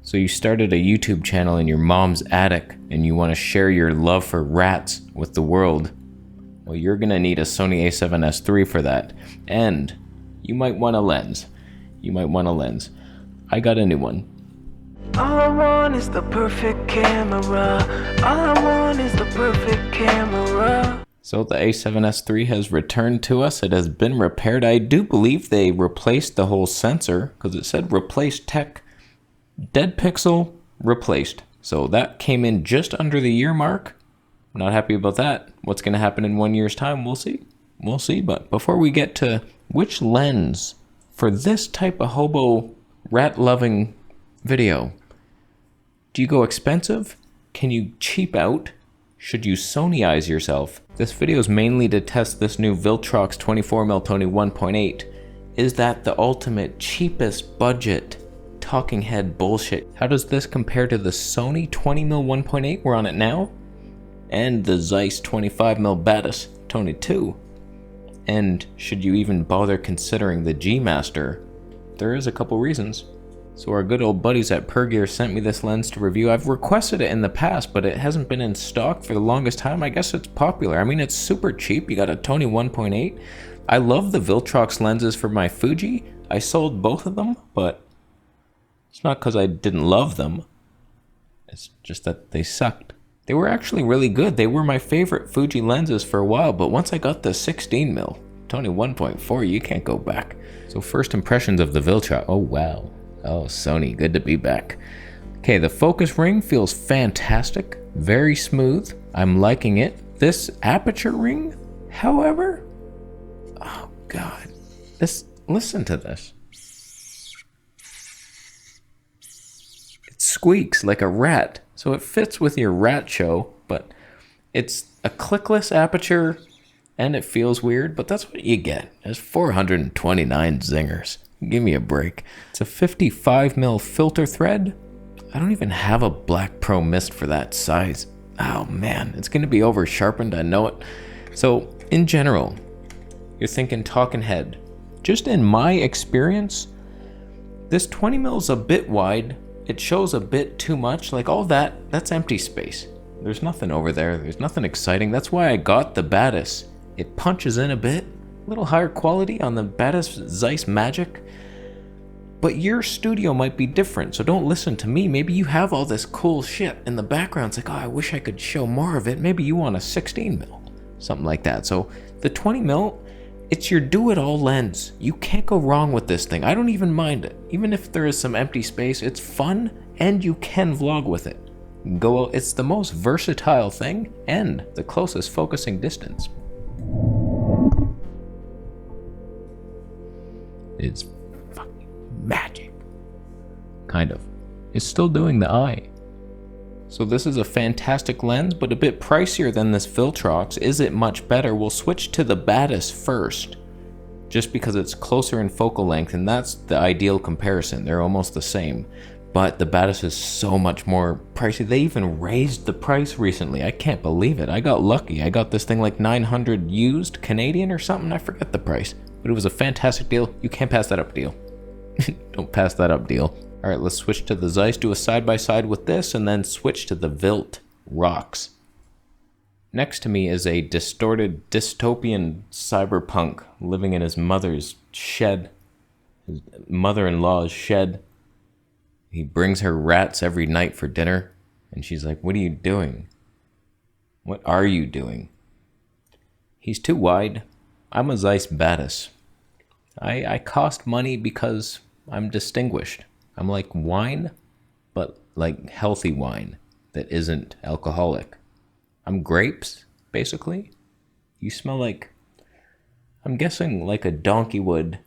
So you started a YouTube channel in your mom's attic and you want to share your love for rats with the world. Well, you're gonna need a Sony a7S III for that. And you might want a lens. I got a new one. All I want is the perfect camera. All I want is the perfect camera. So the a7S III has returned to us. It has been repaired. I do believe they replaced the whole sensor because it said replace tech. Dead pixel replaced. So that came in just under the year mark. Not happy about that. What's going to happen in 1 year's time? We'll see. But before we get to which lens for this type of hobo rat loving video, do you go expensive? Can you cheap out? Should you Sonyize yourself? This video is mainly to test this new Viltrox 24mm Tony 1.8. Is that the ultimate cheapest budget talking head bullshit? How does this compare to the Sony 20mm 1.8, we're on it now, and the Zeiss 25mm Batis Tony 2? And should you even bother considering the G Master? There is a couple reasons. So our good old buddies at Pergear sent me this lens to review. I've requested it in the past, but it hasn't been in stock for the longest time. I guess it's popular. I mean, it's super cheap. You got a Tony 1.8. I love the Viltrox lenses for my Fuji. I sold both of them, but it's not because I didn't love them. It's just that they sucked. They were actually really good. They were my favorite Fuji lenses for a while, but once I got the 16mm Tony 1.4, you can't go back. So first impressions of the Viltrox. Oh, wow. Oh, Sony, good to be back. Okay, the focus ring feels fantastic. Very smooth. I'm liking it. This aperture ring, however, oh God, listen to this. It squeaks like a rat. So it fits with your rat show, but it's a clickless aperture and it feels weird, but that's what you get. There's 429 zingers. Give me a break. It's a 55mm filter thread. I don't even have a Black Pro Mist for that size. Oh man, it's gonna be over sharpened, I know it. So in general, you're thinking talking head. Just in my experience, this 20mm is a bit wide. It shows a bit too much. Like all that's empty space. There's nothing over there. There's nothing exciting. That's why I got the Batis. It punches in a bit. A little higher quality on the Batis Zeiss Magic. But your studio might be different, so don't listen to me. Maybe you have all this cool shit in the background. It's like, oh, I wish I could show more of it. Maybe you want a 16mm, something like that. So the 20mm, it's your do-it-all lens. You can't go wrong with this thing. I don't even mind it. Even if there is some empty space, it's fun, and you can vlog with it. It's the most versatile thing, and the closest focusing distance. It's fucking magic. Kind of. It's still doing the eye. So this is a fantastic lens, but a bit pricier than this Viltrox. Is it much better? We'll switch to the Batis first, just because it's closer in focal length, and that's the ideal comparison. They're almost the same. But the Batis is so much more pricey. They even raised the price recently. I can't believe it. I got lucky. I got this thing like 900 used Canadian or something. I forget the price. But it was a fantastic deal. You can't pass that up, deal. Don't pass that up, deal. All right, let's switch to the Zeiss, do a side-by-side with this, and then switch to the Viltrox. Next to me is a distorted dystopian cyberpunk living in his mother's shed, his mother-in-law's shed. He brings her rats every night for dinner, and she's like, what are you doing? What are you doing? He's too wide. I'm a Zeiss Batis. I cost money because I'm distinguished. I'm like wine, but like healthy wine that isn't alcoholic. I'm grapes, basically. You smell like, I'm guessing like a donkey would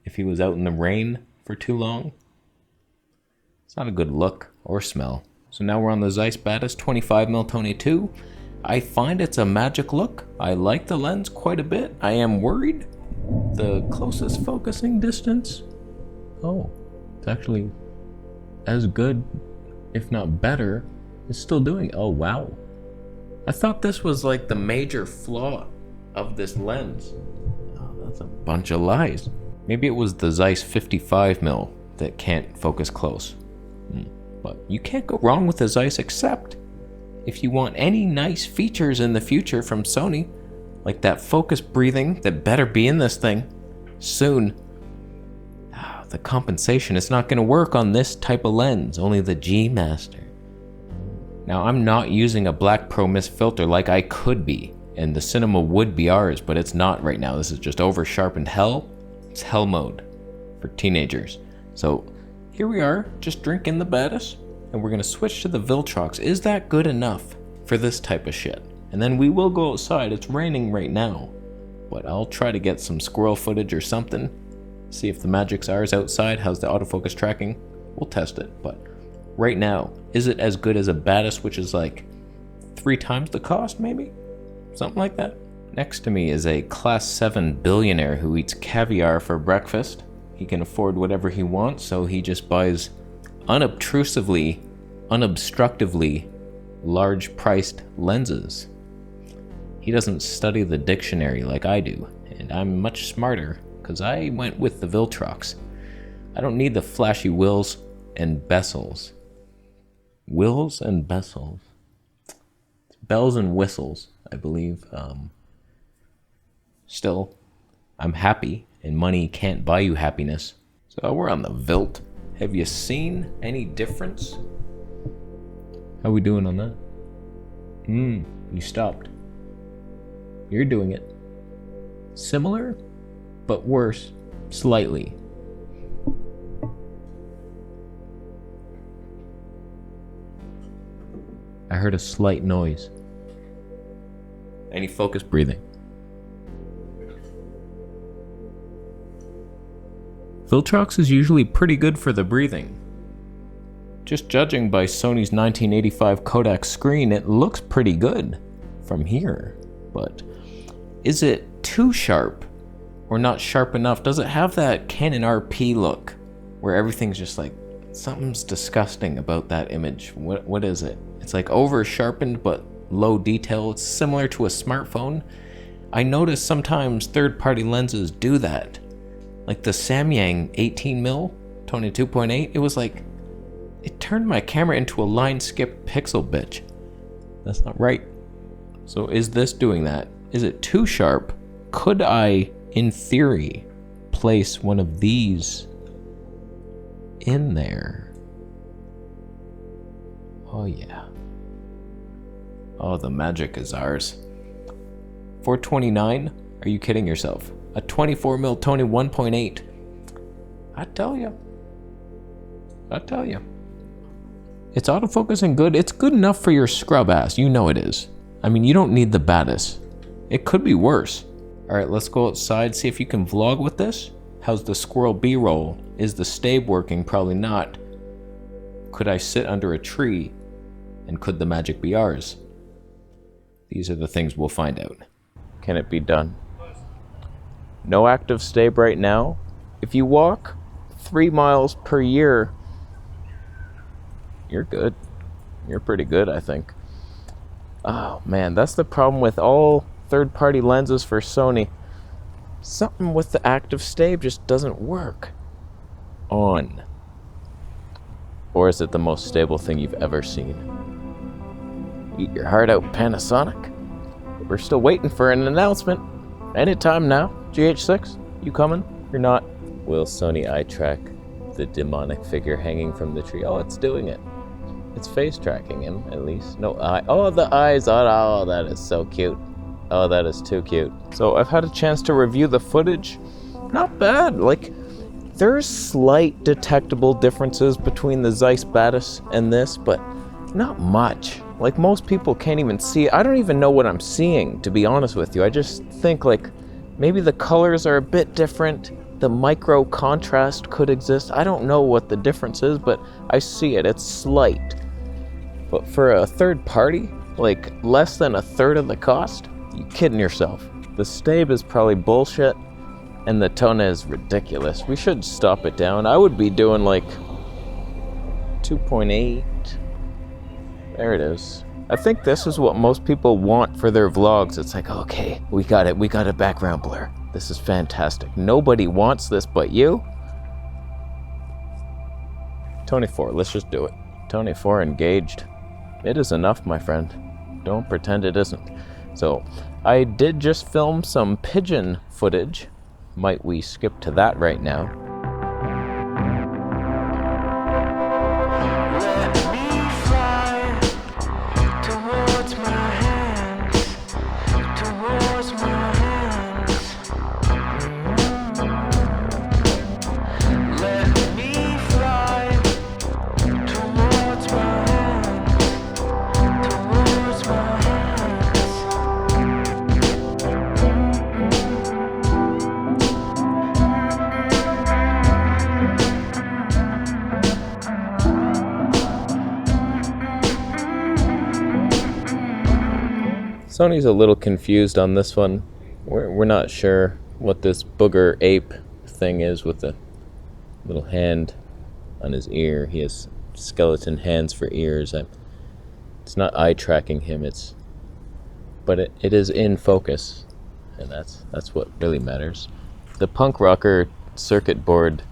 if he was out in the rain for too long. It's not a good look or smell. So now we're on the Zeiss Batis 25mm Tony 2. I find it's a magic look. I like the lens quite a bit. I am worried. The closest focusing distance. Oh, it's actually as good, if not better. It's still doing, oh wow. I thought this was like the major flaw of this lens. Oh, that's a bunch of lies. Maybe it was the Zeiss 55mm that can't focus close. But you can't go wrong with the Zeiss, except if you want any nice features in the future from Sony, like that focus breathing that better be in this thing soon. The compensation is not going to work on this type of lens, only the G Master. Now, I'm not using a black pro mist filter like I could be, and the cinema would be ours, but it's not right now. This is just over sharpened hell. It's hell mode for teenagers. So here we are, just drinking the Batis, and we're going to switch to the Viltrox. Is that good enough for this type of shit? And then we will go outside. It's raining right now, but I'll try to get some squirrel footage or something. See if the magic's ours outside. How's the autofocus tracking? We'll test it. But right now, is it as good as a Batis, which is like 3 times the cost, maybe? Something like that. Next to me is a class 7 billionaire who eats caviar for breakfast. He can afford whatever he wants, so he just buys unobtrusively, unobstructively large-priced lenses. He doesn't study the dictionary like I do, and I'm much smarter because I went with the Viltrox. I don't need the flashy wills and bezels. Wills and bezels. Bells and whistles, I believe. Still, I'm happy, and money can't buy you happiness. So we're on the Vilt. Have you seen any difference? How we doing on that? You stopped. You're doing it. Similar, but worse, slightly. I heard a slight noise. Any focus breathing? Viltrox is usually pretty good for the breathing. Just judging by Sony's 1985 Kodak screen, it looks pretty good from here. But is it too sharp or not sharp enough? Does it have that Canon RP look where everything's just like, something's disgusting about that image? What is it? It's like over sharpened but low detail. It's similar to a smartphone. I notice sometimes third-party lenses do that. Like the Samyang 18mm 22.8, it was like, it turned my camera into a line skip pixel bitch. That's not right. So is this doing that? Is it too sharp? Could I, in theory, place one of these in there? Oh yeah. Oh, the magic is ours. $429? Are you kidding yourself? A 24mm Tony 1.8. I tell you. It's autofocusing good. It's good enough for your scrub ass. You know it is. I mean, you don't need the Batis. It could be worse. All right, let's go outside, see if you can vlog with this. How's the squirrel B-roll? Is the stab working? Probably not. Could I sit under a tree? And could the magic be ours? These are the things we'll find out. Can it be done? No active stab right now. If you walk 3 miles per year, you're good. You're pretty good, I think. Oh man, that's the problem with all third-party lenses for Sony. Something with the active stab just doesn't work. On. Or is it the most stable thing you've ever seen? Eat your heart out, Panasonic. We're still waiting for an announcement. Anytime now. GH6, you coming? You're not. Will Sony eye track the demonic figure hanging from the tree? Oh, it's doing it. It's face tracking him, at least. No eye. Oh, the eyes. Oh, that is so cute. Oh, that is too cute. So I've had a chance to review the footage. Not bad. Like, there's slight detectable differences between the Zeiss Batis and this, but not much. Like, most people can't even see it. I don't even know what I'm seeing, to be honest with you. I just think, like, maybe the colors are a bit different. The micro contrast could exist. I don't know what the difference is, but I see it. It's slight. But for a third party, like less than a third of the cost, you kidding yourself. The stab is probably bullshit, and the tone is ridiculous. We should stop it down. I would be doing like 2.8. There it is. I think this is what most people want for their vlogs. It's like, okay, we got it. We got a background blur. This is fantastic. Nobody wants this but you. 24, let's just do it. Tony 4 engaged. It is enough, my friend. Don't pretend it isn't. So, I did just film some pigeon footage. Might we skip to that right now? Let me fly towards my hands, towards my hands. Let me fly towards my hands, towards my Sony's a little confused on this one. We're not sure what this booger ape thing is with the little hand on his ear. He has skeleton hands for ears. It's not eye tracking him, but it is in focus, and that's what really matters. The punk rocker circuit board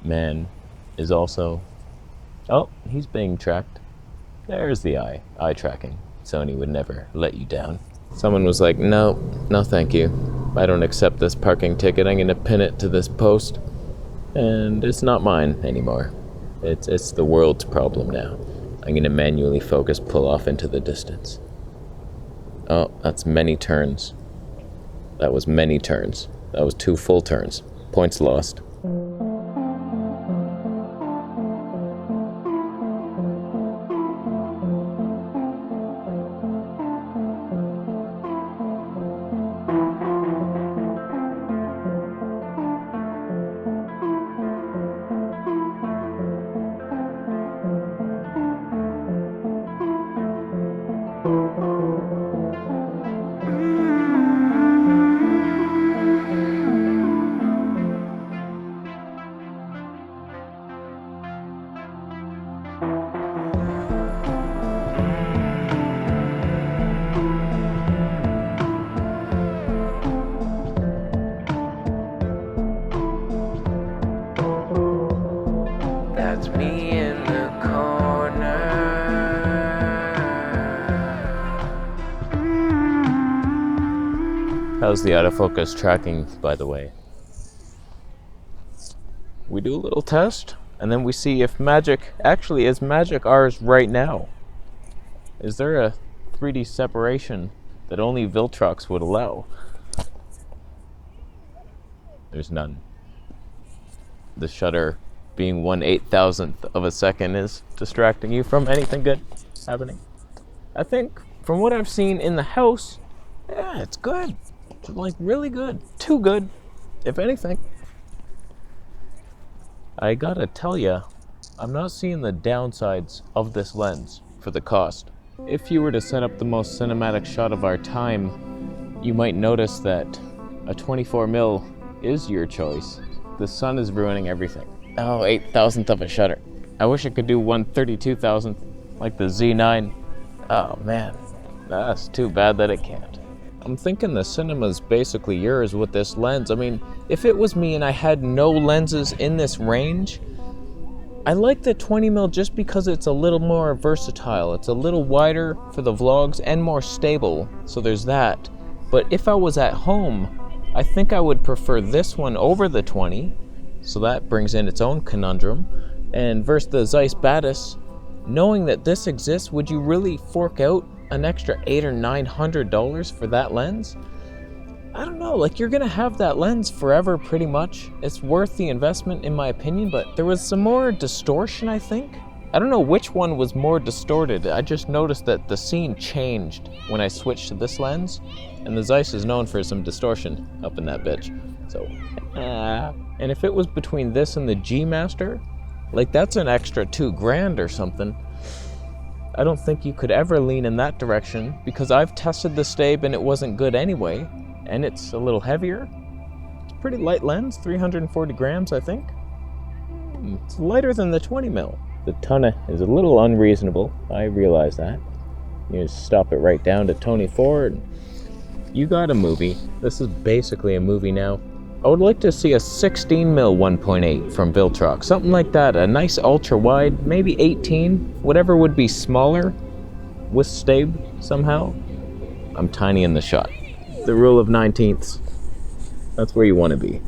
man is also, oh, he's being tracked. There's the eye tracking. Sony would never let you down. Someone was like, no thank you. I don't accept this parking ticket. I'm gonna pin it to this post, and it's not mine anymore. It's the world's problem now. I'm gonna manually focus, pull off into the distance. Oh, that's many turns. That was many turns. That was 2 full turns. Points lost. That's me in the corner. How's the autofocus tracking, by the way? We do a little test, and then we see if magic actually is magic ours right now. Is there a 3D separation that only Viltrox would allow? There's none. The shutter being 1/8,000th of a second is distracting you from anything good happening. I think from what I've seen in the house, yeah, it's good. It's like really good. Too good, if anything. I gotta tell ya, I'm not seeing the downsides of this lens for the cost. If you were to set up the most cinematic shot of our time, you might notice that a 24mm is your choice. The sun is ruining everything. Oh, 8,000th of a shutter. I wish I could do 1/32,000th, like the Z9. Oh man, that's too bad that it can't. I'm thinking the cinema's basically yours with this lens. I mean, if it was me and I had no lenses in this range, I like the 20mm just because it's a little more versatile. It's a little wider for the vlogs and more stable, so there's that. But if I was at home, I think I would prefer this one over the 20. So that brings in its own conundrum. And versus the Zeiss Batis, knowing that this exists, would you really fork out an extra $800 or $900 for that lens? I don't know, like you're gonna have that lens forever pretty much. It's worth the investment in my opinion, but there was some more distortion, I think. I don't know which one was more distorted. I just noticed that the scene changed when I switched to this lens, and the Zeiss is known for some distortion up in that bitch. So, and if it was between this and the G Master, like that's an extra $2,000 or something. I don't think you could ever lean in that direction because I've tested the Stabe and it wasn't good anyway, and it's a little heavier. It's a pretty light lens, 340 grams, I think. It's lighter than the 20mm. The Tuna is a little unreasonable, I realize that. You just stop it right down to Tony 4 and you got a movie. This is basically a movie now. I would like to see a 16mm 1.8 from Viltrox, something like that, a nice ultra wide, maybe 18, whatever would be smaller with stave somehow. I'm tiny in the shot. The rule of 19ths. That's where you want to be.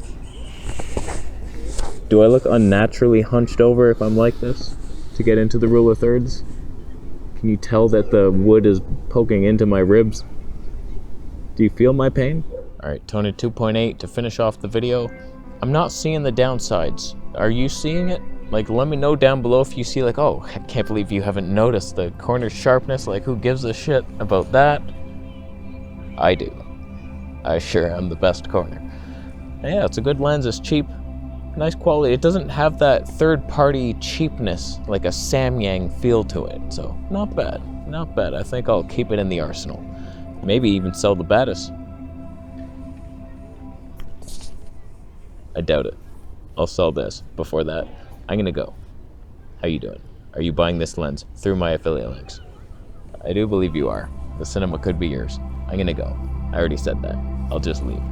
Do I look unnaturally hunched over if I'm like this to get into the rule of thirds? Can you tell that the wood is poking into my ribs? Do you feel my pain? Alright, tone it 2.8 to finish off the video. I'm not seeing the downsides. Are you seeing it? Like, let me know down below if you see, like, oh, I can't believe you haven't noticed the corner sharpness. Like, who gives a shit about that? I do. I sure am the best corner. And yeah, it's a good lens. It's cheap. Nice quality. It doesn't have that third-party cheapness, like a Samyang feel to it. So, not bad. Not bad. I think I'll keep it in the arsenal. Maybe even sell the Batis. I doubt it. I'll sell this. Before that, I'm gonna go. How you doing? Are you buying this lens through my affiliate links? I do believe you are. The cinema could be yours. I'm gonna go. I already said that. I'll just leave.